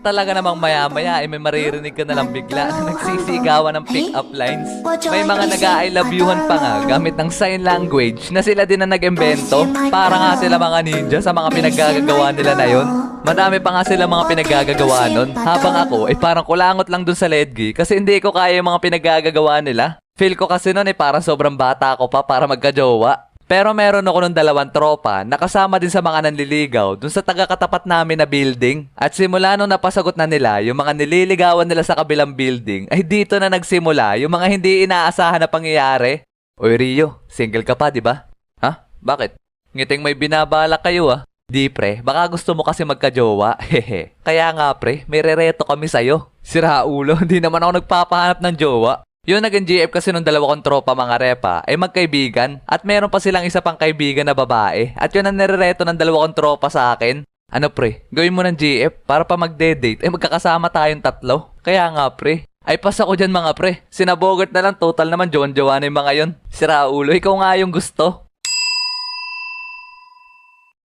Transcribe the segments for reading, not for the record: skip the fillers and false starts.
Talaga namang maya-maya ay may maririnig ka na lang bigla na nagsisigawan ng pick-up lines. May mga nag-I love you-han pa nga gamit ng sign language na sila din na nag-imbento. Para nga sila mga ninja sa mga pinaggagawa nila na yon. Madami pa nga sila mga pinaggagawa nun. Habang ako ay parang kulangot lang dun sa ledgi kasi hindi ko kaya yung mga pinaggagawa nila. Feel ko kasi nun ay parang sobrang bata ako pa para magkajowa. Pero meron ako ng 2 tropa na kasama din sa mga nanliligaw dun sa taga-katapat namin na building. At simula nung napasagot na nila yung mga nililigawan nila sa kabilang building, ay dito na nagsimula yung mga hindi inaasahan na pangyayari. Oy Rio, single ka pa, di ba? Ha? Bakit? Ngiting may binabalak kayo ah. Di pre, baka gusto mo kasi magkajowa. Hehe. Kaya nga pre, may rereto kami sa'yo. Sira ulo, hindi naman ako nagpapahanap ng jowa. Yung naging GF kasi nung 2 kong tropa mga repa ay magkaibigan at meron pa silang isa pang kaibigan na babae at yun ang nirereto ng 2 kong tropa sa akin. Ano pre, gawin mo ng GF para pa magde-date ay magkakasama tayong 3. Kaya nga pre, ay pas ako dyan mga pre. Sinabogart na lang, total naman jowa na yung mga yon. Sira ulo, ikaw nga yung gusto.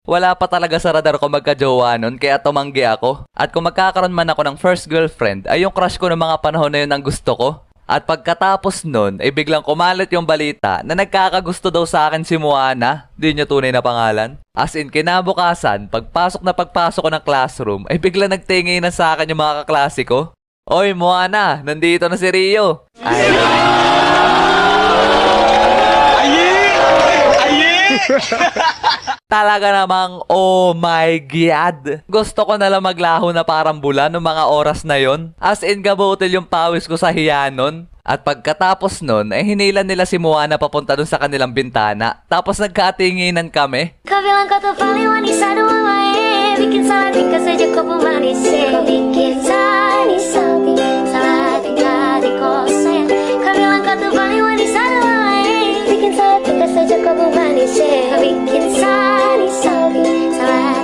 Wala pa talaga sa radar ko magka-jowa nun kaya tumanggi ako. At kung magkakaroon man ako ng first girlfriend ay yung crush ko ng mga panahon na yun ang gusto ko. At pagkatapos nun, ay biglang kumalat yung balita na nagkakagusto daw sa akin si Moana. Di niya tunay na pangalan. As in, kinabukasan, pagpasok ko ng classroom, ay biglang nagtingin na sa akin yung mga kaklase ko. Oy, Moana, nandito na si Rio. Ay. Talaga namang, oh my God. Gusto ko na lang maglaho na parang bula noong mga oras na yon. As in, gabutil yung pawis ko sa hiyanon. At pagkatapos nun, ay hinila nila si Moana papunta dun sa kanilang bintana. Tapos nagkatinginan kami. Kau bilang kau tuh paling wanita dua wae, bikin salah tingkah saja kau pemanis. Kau bikin salah tingkah di kau sayang. Kau bilang kau tuh paling wanita dua wae, bikin salah tingkah saja kau pemanis. Kau bikin salah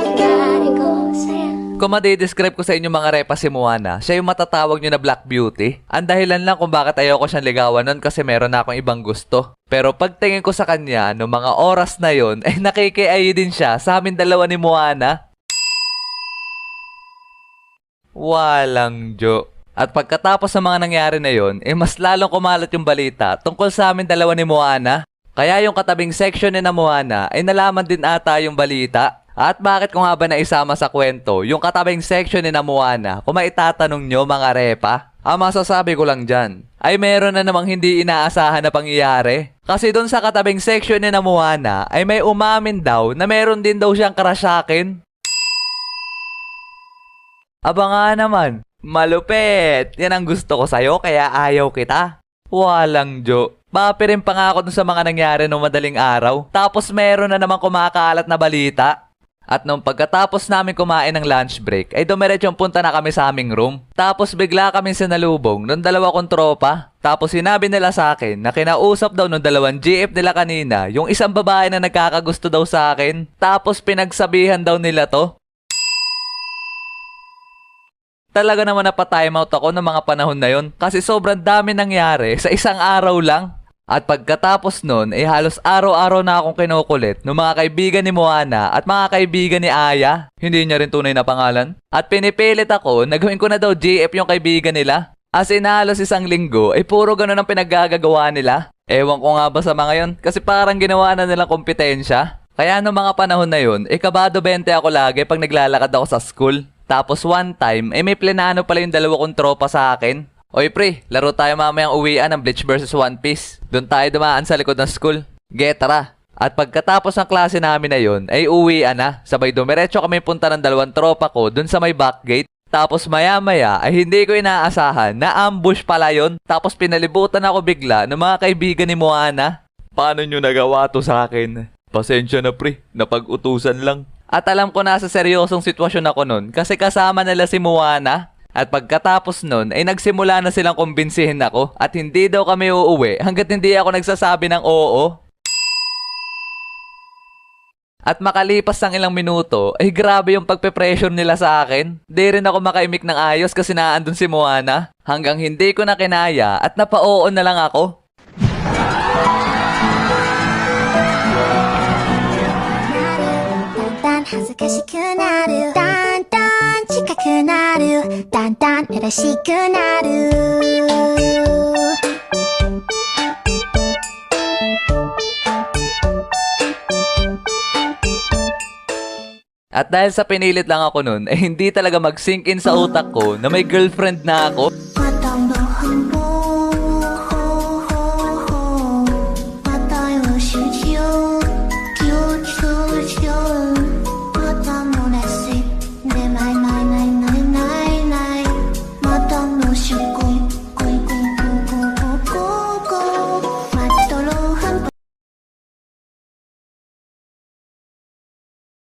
tingkah di kau sayang. Kung madidescribe ko sa inyo mga repa si Moana, siya yung matatawag nyo na Black Beauty. Ang dahilan lang kung bakit ayoko siyang ligawan nun kasi meron na akong ibang gusto. Pero pagtingin ko sa kanya, no mga oras na yon, ay nakikiayi din siya sa amin dalawa ni Moana. Walang jo. At pagkatapos ng mga nangyari na yon, mas lalong kumalat yung balita tungkol sa amin dalawa ni Moana. Kaya yung katabing section ni na Moana ay nalaman din ata yung balita. At bakit ko nga ba naisama sa kwento yung katabing section ni na Moana kung maitatanong nyo mga repa? Ang masasabi ko lang dyan ay meron na namang hindi inaasahan na pangyayari. Kasi doon sa katabing section ni na Moana ay may umamin daw na meron din daw siyang crush sa akin. Aba nga naman, malupit. Yan ang gusto ko sa'yo kaya ayaw kita. Walang jo. Papirin pa nga ako dun sa mga nangyari nung madaling araw. Tapos meron na namang kumakalat na balita. At nung pagkatapos namin kumain ng lunch break, ay dumiretsyong punta na kami sa aming room. Tapos bigla kami sinalubong nung 2 kong tropa. Tapos sinabi nila sa akin na kinausap daw nung 2 GF nila kanina yung isang babae na nagkakagusto daw sa akin. Tapos pinagsabihan daw nila to. Talaga naman napatime out ako ng mga panahon na yon kasi sobrang dami nangyari sa isang araw lang. At pagkatapos nun, halos araw-araw na akong kinukulit ng mga kaibigan ni Moana at mga kaibigan ni Aya. Hindi niya rin tunay na pangalan. At pinipilit ako na gawin ko na daw GF yung kaibigan nila. As in halos isang linggo, puro ganun ang pinaggagawa nila. Ewan ko nga ba sa mga yon kasi parang ginawa na nilang kompetensya. Kaya noong mga panahon na yun, kabado 20 ako lagi pag naglalakad ako sa school. Tapos one time, may plenano pala yung 2 kong tropa sa akin. Oy pre, laro tayo mamayang uwian ng Bleach vs One Piece. Doon tayo dumaan sa likod ng school. Tara. At pagkatapos ng klase namin na yun, ay uwian na. Sabay dumiretso kami punta ng 2 tropa ko doon sa may back gate. Tapos maya-maya ay hindi ko inaasahan na ambush pala yun. Tapos pinalibutan ako bigla ng mga kaibigan ni Moana. Paano nyo nagawa to sa akin? Pasensya na pre, napag-utusan lang. At alam ko nasa seryosong sitwasyon ako nun kasi kasama nila si Moana. At pagkatapos nun, nagsimula na silang kumbinsihin ako at hindi daw kami uuwi hanggat hindi ako nagsasabi ng oo. At makalipas ng ilang minuto, grabe yung pagpe-pressure nila sa akin. Di rin ako makaimik ng ayos kasi naandun si Moana. Hanggang hindi ko na kinaya at napa-oo na lang ako. くなるだんだん嬉しくなるAt dahil sa pinilit lang ako nun, eh hindi talaga mag-sink in sa utak ko na may girlfriend na ako.